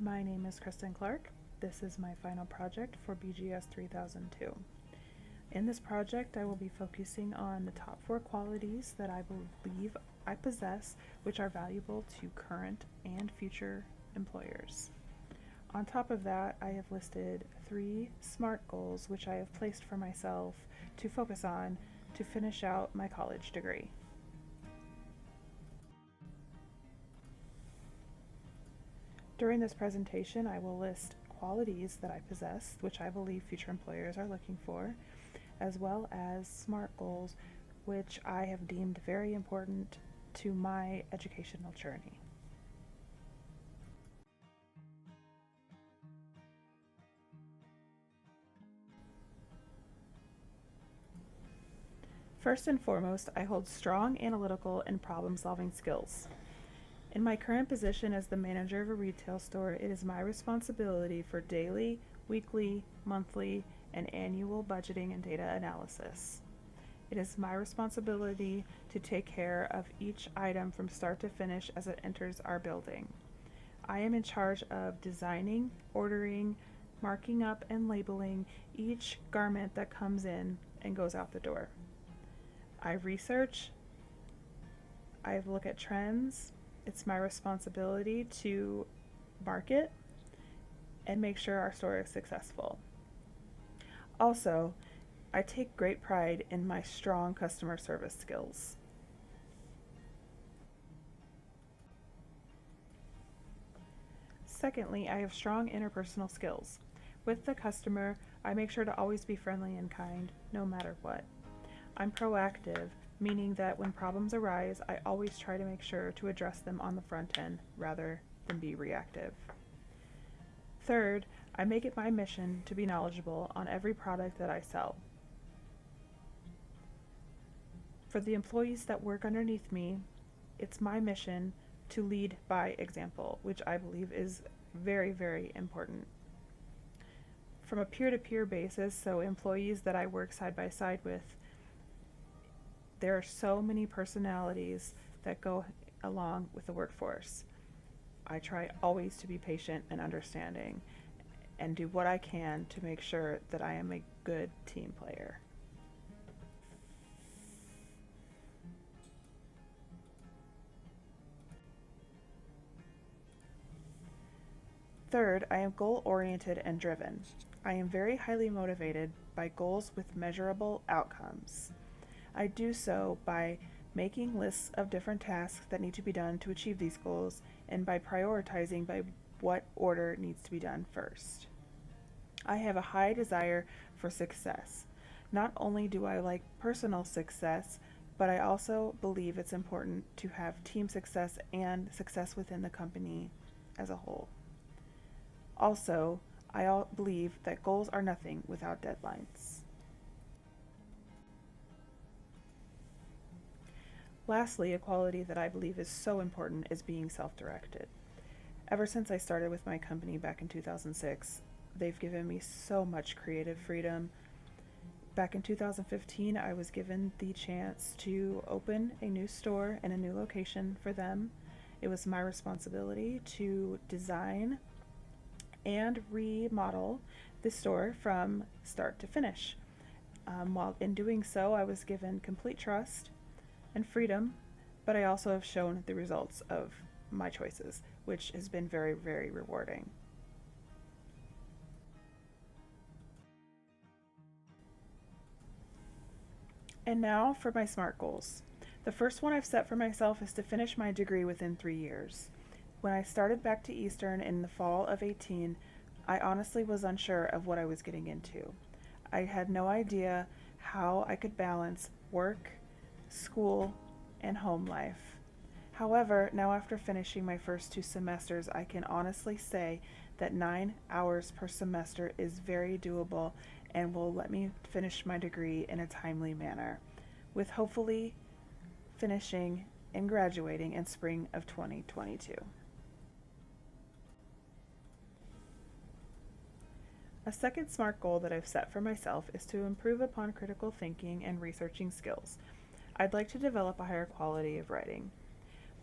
My name is Kristen Clark. This is my final project for BGS 3002. In this project, I will be focusing on the top 4 qualities that I believe I possess, which are valuable to current and future employers. On top of that, I have listed 3 SMART goals which I have placed for myself to focus on to finish out my college degree. During this presentation, I will list qualities that I possess, which I believe future employers are looking for, as well as SMART goals, which I have deemed very important to my educational journey. First and foremost, I hold strong analytical and problem-solving skills. In my current position as the manager of a retail store, it is my responsibility for daily, weekly, monthly, and annual budgeting and data analysis. It is my responsibility to take care of each item from start to finish as it enters our building. I am in charge of designing, ordering, marking up, and labeling each garment that comes in and goes out the door. I research, I look at trends. It's my responsibility to market and make sure our store is successful. Also, I take great pride in my strong customer service skills. Secondly, I have strong interpersonal skills. With the customer, I make sure to always be friendly and kind, no matter what. I'm proactive, meaning that when problems arise, I always try to make sure to address them on the front end rather than be reactive. Third, I make it my mission to be knowledgeable on every product that I sell. For the employees that work underneath me, it's my mission to lead by example, which I believe is very, very important. From a peer-to-peer basis, so employees that I work side by side with, there are so many personalities that go along with the workforce. I try always to be patient and understanding and do what I can to make sure that I am a good team player. Third, I am goal-oriented and driven. I am very highly motivated by goals with measurable outcomes. I do so by making lists of different tasks that need to be done to achieve these goals and by prioritizing by what order needs to be done first. I have a high desire for success. Not only do I like personal success, but I also believe it's important to have team success and success within the company as a whole. Also, I believe that goals are nothing without deadlines. Lastly, a quality that I believe is so important is being self-directed. Ever since I started with my company back in 2006, they've given me so much creative freedom. Back in 2015, I was given the chance to open a new store and a new location for them. It was my responsibility to design and remodel the store from start to finish. While in doing so, I was given complete trust and freedom, but I also have shown the results of my choices, which has been very, very rewarding. And now for my SMART goals. The first one I've set for myself is to finish my degree within 3 years. When I started back to Eastern in the fall of 18, I honestly was unsure of what I was getting into. I had no idea how I could balance work, school, and home life. However, now after finishing my first 2 semesters, I can honestly say that 9 hours per semester is very doable and will let me finish my degree in a timely manner, with hopefully finishing and graduating in spring of 2022. A second SMART goal that I've set for myself is to improve upon critical thinking and researching skills. I'd like to develop a higher quality of writing.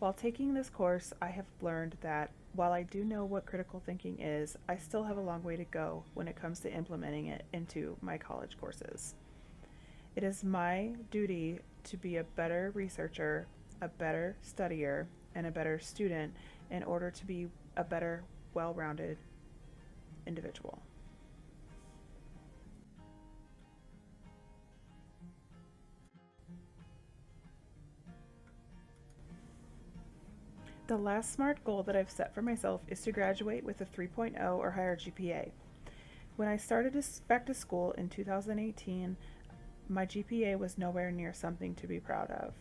While taking this course, I have learned that While I do know what critical thinking is, I still have a long way to go when it comes to implementing it into my college courses. It is my duty to be a better researcher, a better studier, and a better student in order to be a better, well rounded individual. The last SMART goal that I've set for myself is to graduate with a 3.0 or higher GPA. When I started back to school in 2018, my GPA was nowhere near something to be proud of.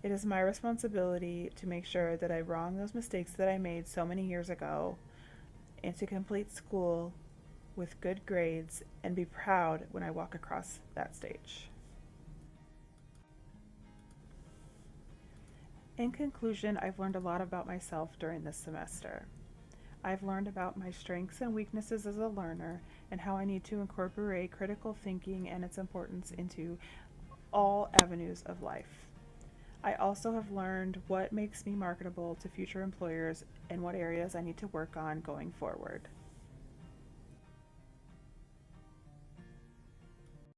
It is my responsibility to make sure that I wrong those mistakes that I made so many years ago and to complete school with good grades and be proud when I walk across that stage. In conclusion, I've learned a lot about myself during this semester. I've learned about my strengths and weaknesses as a learner and how I need to incorporate critical thinking and its importance into all avenues of life. I also have learned what makes me marketable to future employers and what areas I need to work on going forward.